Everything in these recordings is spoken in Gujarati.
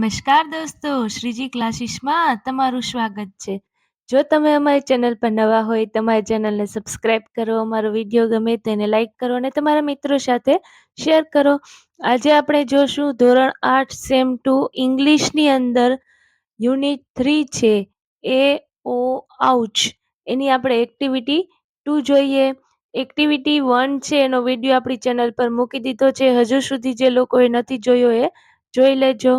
નમસ્કાર દોસ્તો, શ્રીજી ક્લાસીસમાં તમારું સ્વાગત છે. જો તમે અમારી ચેનલ પર નવા હોય, તમારી ચેનલને સબસ્ક્રાઇબ કરો, અમારો વિડીયો ગમે તેને લાઈક કરો અને તમારા મિત્રો સાથે શેર કરો. આજે આપણે જોશું ધોરણ 8 સેમ 2 ઇંગ્લિશની અંદર યુનિટ 3 છે એ ઓ આઉચ. એની આપણે એક્ટિવિટી 2 જોઈએ. એક્ટિવિટી 1 છે એનો વિડીયો આપણી ચેનલ પર મૂકી દીધો છે. હજુ સુધી જે લોકોએ નથી જોયો એ જોઈ લેજો.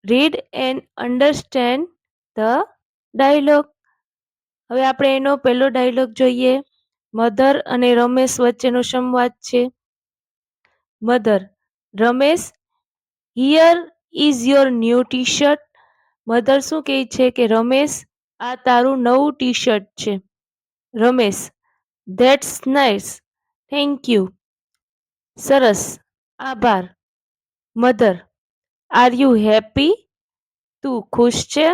Read and understand the dialogue. હવે આપણે એનો પહેલો ડાયલોગ જોઈએ. મધર અને રમેશ વચ્ચેનો સંવાદ છે. Mother: Ramesh, here is your new T shirt. Mother શું કહે છે કે રમેશ, આ તારું નવું ટી શર્ટ છે. Ramesh: that's nice, thank you. સરસ, આભાર. Mother: are you happy? તું ખુશ છે?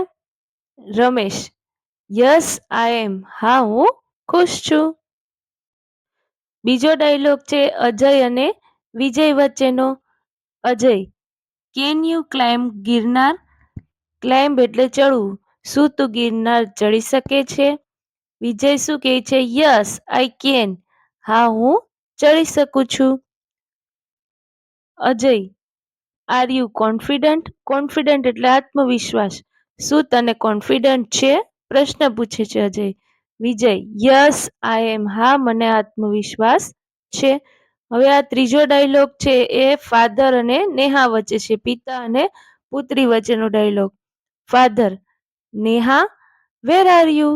રમેશ: યસ આઈ એમ. હા, હું ખુશ છું. બીજો ડાયલોગ છે અજય અને વિજય વચ્ચેનો. Ajay: can you climb Girnar? Climb એટલે ચડવું. શું તું ગિરનાર ચડી શકે છે? વિજય શું કહે છે? Yes I can. હા, હું ચડી શકું છું. Ajay: are you confident? Confident એટલે આત્મવિશ્વાસ. શું તને કોન્ફિડન્ટ છે? પ્રશ્ન પૂછે છે અજય. વિજય: યસ આઈ એમ. હા, મને આત્મવિશ્વાસ છે. હવે આ ત્રીજો ડાયલોગ છે એ ફાધર અને નેહા વચ્ચે છે. પિતા અને પુત્રી વચ્ચેનો dialogue. Father: Neha, where are you?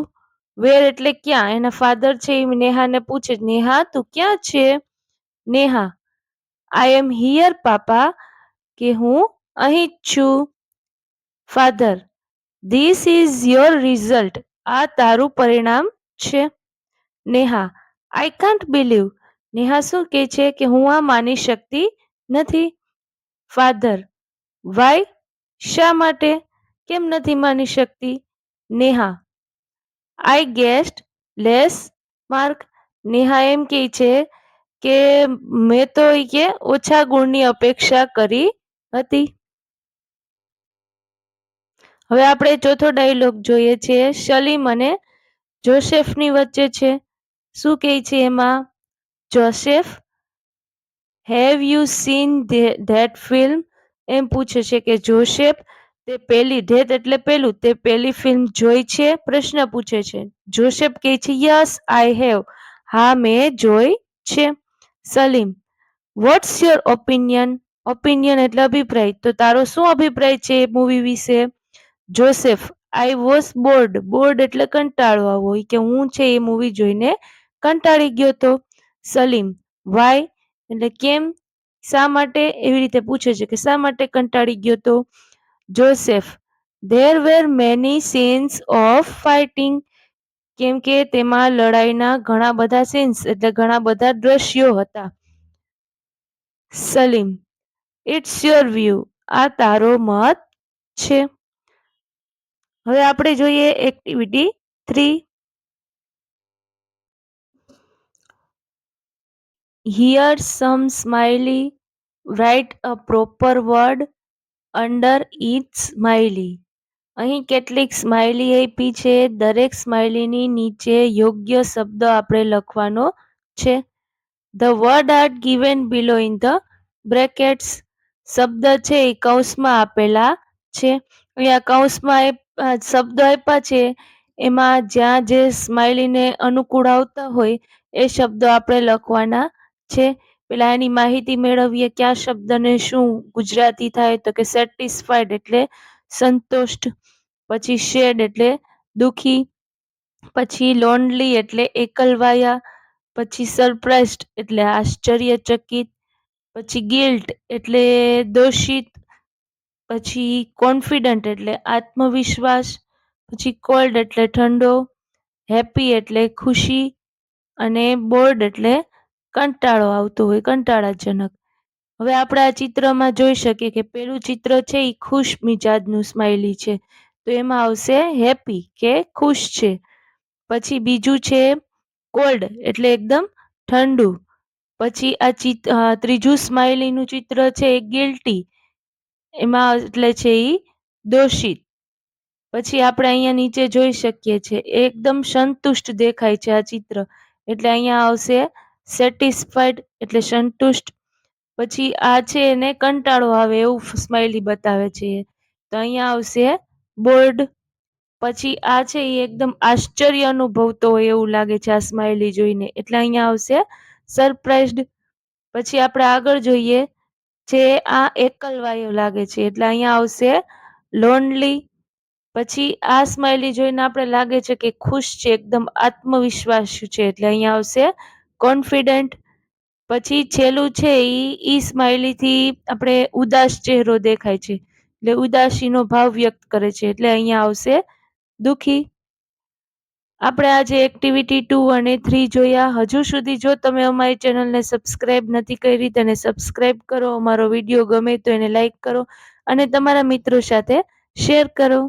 Where એટલે ક્યાં. એના ફાધર છે એ નેહાને પૂછે, નેહા તું ક્યાં છે? Neha: I am here papa. કે હું અહીં જ છું. Father: this is your result. આ તારું પરિણામ છે. Neha: I can't believe. Neha શું કહે છે કે હું આ માની શકતી નથી. Father: why? શા માટે? કેમ નથી માની શકતી? Neha: I guessed less mark. Neha એમ કહે છે કે મેં તો કે ઓછા ગુણની અપેક્ષા કરી હતી. હવે આપણે ચોથો ડાયલોગ જોઈએ છે સલીમ અને જોસેફની વચ્ચે છે. શું કહે છે એમાં? Joseph: have you seen that film? એમ પૂછે છે કે જોસેફ, તે પહેલી, ધેટ એટલે પહેલું, તે પહેલી ફિલ્મ જોઈ છે? પ્રશ્ન પૂછે છે. જોસેફ કહે છે યસ આઈ હેવ. હા, મેં જોઈ છે. Salim: what's your opinion? Opinion એટલે અભિપ્રાય. તો તારો શું અભિપ્રાય છે એ મૂવી વિશે? Joseph: I was bored. Board એટલે કંટાળો આવવો. કે હું છે એ મૂવી જોઈને કંટાળી ગયો તો. સલીમ: વાય? એટલે કેમ, શા માટે? એવી રીતે પૂછે છે કે શા માટે કંટાળી ગયો તો. Joseph: there were many scenes of fighting. કેમ કે તેમાં લડાઈના ઘણા બધા સીન્સ એટલે ઘણા બધા દ્રશ્યો હતા. Salim: it's your view. આ તારો મત છે. હવે આપણે જોઈએ activity 3. Here some smiley. Write a proper word under each smiley. અહીં કેટલીક સ્માઇલી આપી છે. દરેક સ્માઇલીની નીચે યોગ્ય શબ્દ આપણે લખવાનો છે. The word R given below in the brackets. શબ્દ છે એ કૌંસમાં આપેલા છે. અહીંયા કૌંસમાં શબ્દ આપ્યા છે એમાં જ્યાં જે સ્માઇલીને અનુકૂળ આવતા હોય એ શબ્દો આપણે લખવાના છે. પેલા એની માહિતી મેળવીએ કે આ શબ્દને શું ગુજરાતી થાય તો કે સેટિસ્ફાઈડ એટલે સંતુષ્ટ. પછી શેડ એટલે દુખી. પછી લોનલી એટલે એકલવાયા. પછી સરપ્રાઇઝડ એટલે આશ્ચર્યચકિત. પછી ગિલ્ટ એટલે દોષિત. પછી કોન્ફિડન્ટ એટલે આત્મવિશ્વાસ. પછી કોલ્ડ એટલે ઠંડો. હેપી એટલે ખુશી. અને બોર્ડ એટલે કંટાળો આવતો હોય, કંટાળાજનક. હવે આપણે આ ચિત્રમાં જોઈ શકીએ કે પેલું ચિત્ર છે એ ખુશ મિજાજનું સ્માઇલી છે. તો એમાં આવશે હેપી કે ખુશ છે. પછી બીજું છે કોલ્ડ એટલે એકદમ ઠંડુ. પછી આ ત્રીજું સ્માઇલીનું ચિત્ર છે એ ગિલ્ટી એમાં એટલે છે ઈ દોષિત. પછી આપણે અહીંયા નીચે જોઈ શકીએ છીએ એકદમ સંતુષ્ટ દેખાય છે આ ચિત્ર, એટલે અહીંયા આવશે સેટિસ્ફાઈડ એટલે સંતુષ્ટ. પછી આ છે એને કંટાળો આવે એવું સ્માઈલી બતાવે છે, તો અહીંયા આવશે બોર્ડ. પછી આ છે એ એકદમ આશ્ચર્ય અનુભવતો હોય એવું લાગે છે આ સ્માઈલી જોઈને, એટલે અહીંયા આવશે સરપ્રાઈઝડ. પછી આપણે આગળ જોઈએ જે આ એકલવાયો લાગે છે, એટલે અહીંયા આવશે લોનલી. પછી આ સ્માઈલી જોઈને આપણે લાગે છે કે ખુશ છે, એકદમ આત્મવિશ્વાસ છે, એટલે અહીંયા આવશે કોન્ફિડન્ટ. પછી છેલ્લું છે ઈ સ્માઈલી થી આપણે ઉદાસ ચહેરો દેખાય છે, એટલે ઉદાસીનો ભાવ વ્યક્ત કરે છે, એટલે અહીંયા આવશે દુખી. આપણે આજે એક્ટિવિટી 2 અને 3 જોયા. હજુ સુધી જો તમે અમારી ચેનલને સબસ્ક્રાઇબ નથી કરી તેને સબસ્ક્રાઇબ કરો, અમારો વિડીયો ગમે તો એને લાઈક કરો અને તમારા મિત્રો સાથે શેર કરો.